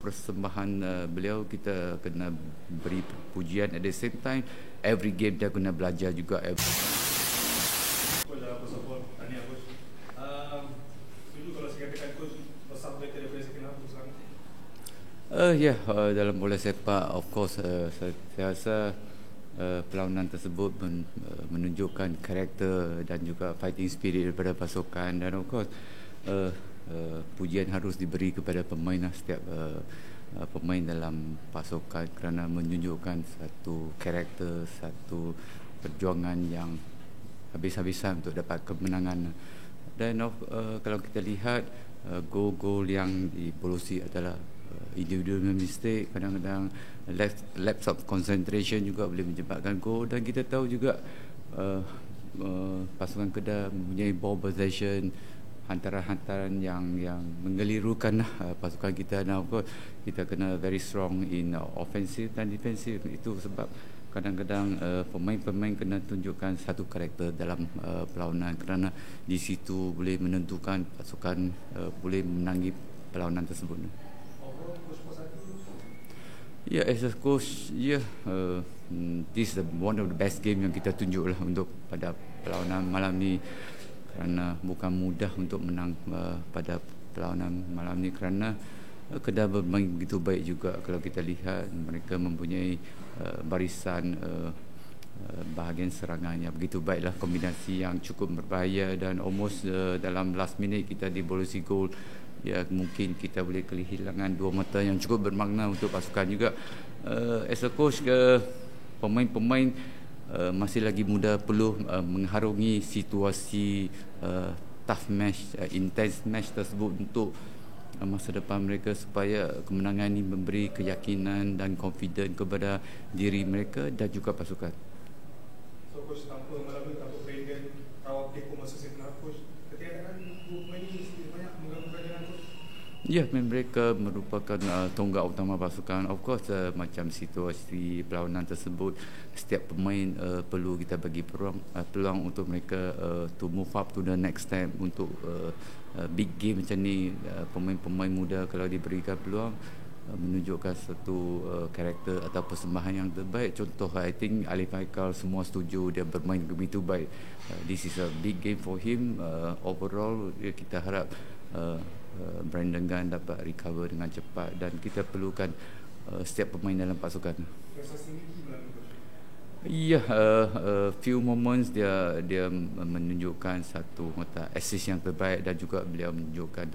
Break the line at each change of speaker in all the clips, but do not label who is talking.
persembahan beliau, kita kena beri pujian. At the same time, every game dia kena belajar juga.
Coach dah support, tahniah coach. Setuju kalau saya katakan coach besar better daripada second half sekarang?
Dalam bola sepak, of course, saya rasa perlawanan tersebut menunjukkan karakter dan juga fighting spirit daripada pasukan, dan of course pujian harus diberi kepada pemain, setiap pemain dalam pasukan, kerana menunjukkan satu karakter, satu perjuangan yang habis-habisan untuk dapat kemenangan. Dan kalau kita lihat gol-gol yang dibolosi adalah individual mistake, kadang-kadang lapse of concentration juga boleh menyebabkan gol. Dan kita tahu juga pasukan Kedah mempunyai ball possession, hantaran-hantaran yang menggelirukan pasukan kita. Dan of course kita kena very strong in offensive dan defensive. Itu sebab kadang-kadang pemain-pemain kena tunjukkan satu karakter dalam perlawanan, kerana di situ boleh menentukan pasukan boleh menangi perlawanan tersebut. As a coach, this is one of the best game yang kita tunjuklah untuk pada perlawanan malam ni, kerana bukan mudah untuk menang pada perlawanan malam ni, kerana Kedah bermain begitu baik juga. Kalau kita lihat, mereka mempunyai barisan bahagian serangan yang begitu baiklah, kombinasi yang cukup berbahaya, dan almost dalam last minute kita dibolosi gol. Mungkin kita boleh kehilangan dua mata yang cukup bermakna untuk pasukan juga. As a coach, pemain-pemain masih lagi muda, perlu mengharungi situasi tough match, intense match tersebut untuk masa depan mereka, supaya kemenangan ini memberi keyakinan dan confident kepada diri mereka dan juga pasukan.
So coach, tanpa melalui tanpa Brandon rawat tempoh masa second half coach, ketiadaan dua pemain ini sedikit banyak mengganggukan dengan coach?
Mereka merupakan tonggak utama pasukan. Of course, macam situasi perlawanan tersebut, setiap pemain perlu kita bagi peluang untuk mereka to move up to the next step. Untuk big game macam ni, pemain-pemain muda kalau diberikan peluang, menunjukkan satu karakter atau persembahan yang terbaik. Contoh, I think Alif Haikal, semua setuju dia bermain begitu baik. This is a big game for him. Overall, kita harap Brandon Gan dapat recover dengan cepat, dan kita perlukan setiap pemain dalam pasukan. Few moments dia menunjukkan satu assist yang terbaik, dan juga beliau menunjukkan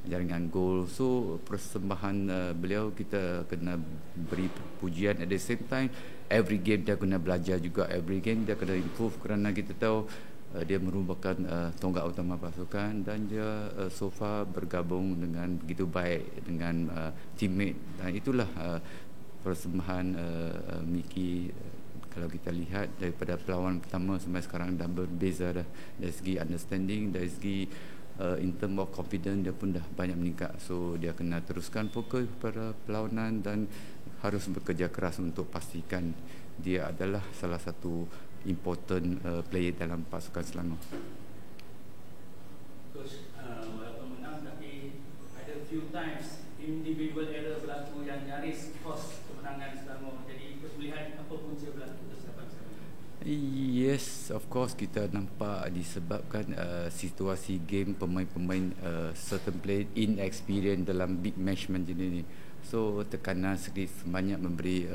jaringan gol. So persembahan beliau kita kena beri pujian. At the same time, every game dia kena belajar juga, every game dia kena improve, kerana kita tahu dia merupakan tonggak utama pasukan, dan dia so far bergabung dengan begitu baik dengan teammate, dan itulah persembahan Miki. Kalau kita lihat daripada perlawanan pertama sampai sekarang dah berbeza dah, dari segi understanding, dari segi in term of confidence dia pun dah banyak meningkat. So dia kena teruskan fokus pada perlawanan dan harus bekerja keras untuk pastikan dia adalah salah satu important player dalam pasukan Selangor.
Coach, walaupun menang, tapi ada few times individual error berlaku yang nyaris cost kemenangan Selangor. Jadi coach melihat apa punca berlaku kesilapan Selangor?
Yes, of course kita nampak disebabkan situasi game, pemain-pemain certain player inexperienced dalam big match macam ini. So tekanan sedikit sebanyak memberi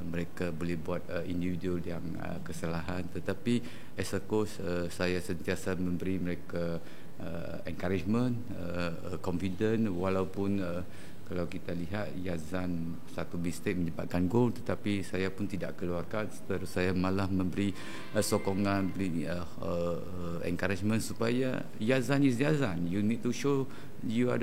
mereka boleh buat individual yang kesalahan, tetapi as a coach saya sentiasa memberi mereka encouragement, confident, walaupun kalau kita lihat Yazan satu mistake menyebabkan gol, tetapi saya pun tidak keluarkan. Terus saya malah memberi sokongan, beri encouragement supaya Yazan is Yazan. You need to show you are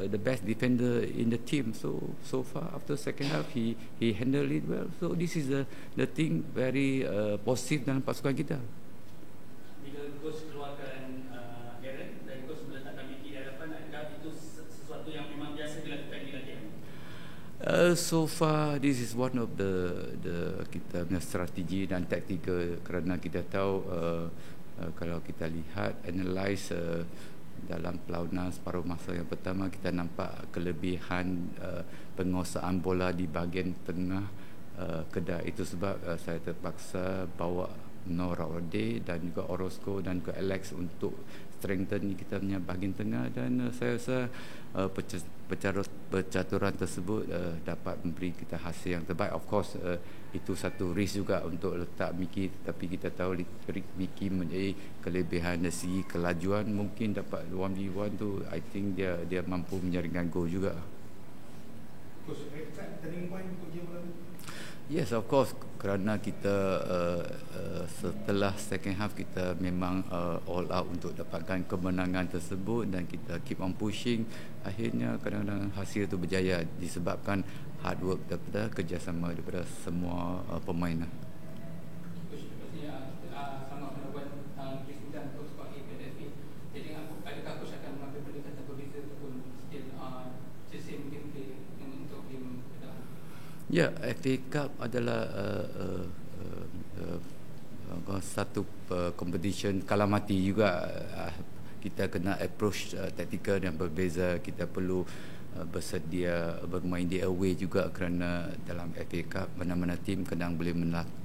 the best defender in the team. So far after second half he handled it well. So this is the thing very positif dalam pasukan kita.
Bila coach keluarkan Aaron dan coach meletakkan Miki di hadapan, adakah itu sesuatu yang memang biasa dilakukan di latihan?
So far this is one of the kita punya strategi dan taktikal, kerana kita tahu kalau kita lihat analyse dalam perlawanan separuh masa yang pertama kita nampak kelebihan penguasaan bola di bahagian tengah kedai. Itu sebab saya terpaksa bawa Norawade dan juga Orozco dan juga Alex untuk strengthen kita punya bahagian tengah, dan saya rasa percaturan tersebut dapat memberi kita hasil yang terbaik. Of course itu satu risk juga untuk letak Mickey, tetapi kita tahu Mickey menjadi kelebihan dari segi kelajuan, mungkin dapat 1v1 tu I think dia mampu menjaringkan gol juga.
Coach, turning point untuk game malam ni?
Yes, of course, kerana kita setelah second half kita memang all out untuk dapatkan kemenangan tersebut, dan kita keep on pushing. Akhirnya kadang-kadang hasil itu berjaya disebabkan hard work daripada kerjasama daripada semua pemain.
Coach, pastinya sama kena buat kesimpulan untuk sebagai PSV. Jadi adakah coach akan mengambil pendekatan berbeza ataupun still same gameplay untuk game kedua?
Ya, FA Cup adalah satu competition kalah mati juga. Kita kena approach taktikal yang berbeza. Kita perlu bersedia bermain di away juga, kerana dalam FA Cup mana-mana tim kadang boleh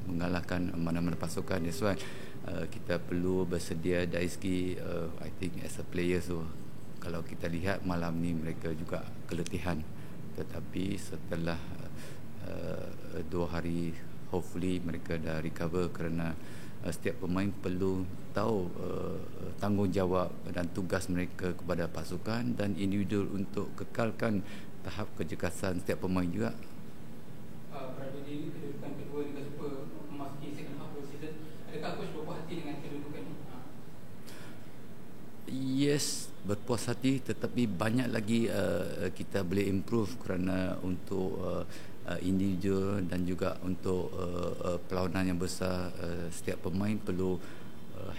mengalahkan mana-mana pasukan. That's why kita perlu bersedia dari segi I think as a player. So kalau kita lihat malam ni mereka juga keletihan, tetapi setelah 2 hari hopefully mereka dah recover, kerana setiap pemain perlu tahu tanggungjawab dan tugas mereka kepada pasukan dan individu untuk kekalkan tahap kejekasan setiap pemain juga.
Berada di kedudukan kedua Liga Super memasuki second half of season, adakah coach berpuas hati dengan kedudukan ini?
Yes, berpuas hati, tetapi banyak lagi kita boleh improve, kerana untuk individu dan juga untuk perlawanan yang besar setiap pemain perlu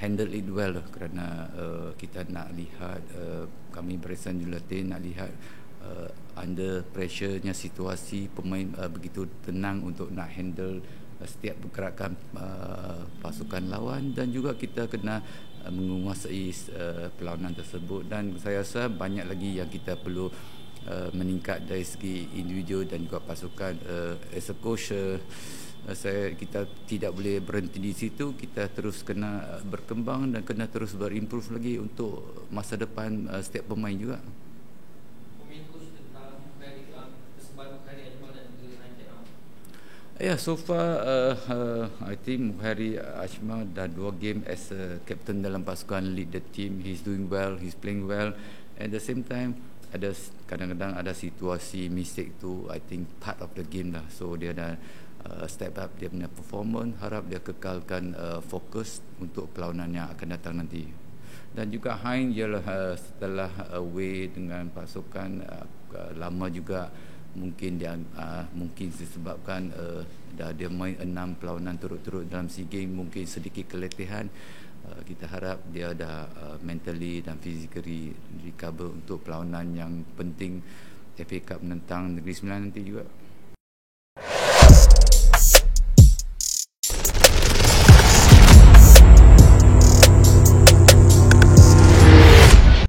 handle it well, kerana kita nak lihat kami barisan jurulatih nak lihat under pressure-nya situasi pemain begitu tenang untuk nak handle setiap pergerakan pasukan lawan, dan juga kita kena menguasai perlawanan tersebut. Dan saya rasa banyak lagi yang kita perlu meningkat dari segi individu dan juga pasukan. As a coach, kita tidak boleh berhenti di situ. Kita terus kena berkembang dan kena terus berimprove lagi untuk masa depan setiap pemain juga. Yeah, so far I think Mukhari Ashma dah 2 game as a captain dalam pasukan, lead the team. He's doing well, he's playing well. At the same time, kadang-kadang ada situasi mistake tu, I think part of the game lah. So dia dah step up dia punya performance. Harap dia kekalkan fokus untuk perlawanan yang akan datang nanti. Dan juga Hein ialah setelah away dengan pasukan lama juga, mungkin dia mungkin disebabkan dah dia main 6 perlawanan turut-turut dalam SEA Games, mungkin sedikit keletihan. Kita harap dia dah mentally dan physically recover untuk perlawanan yang penting FA Cup menentang Negeri Sembilan nanti juga.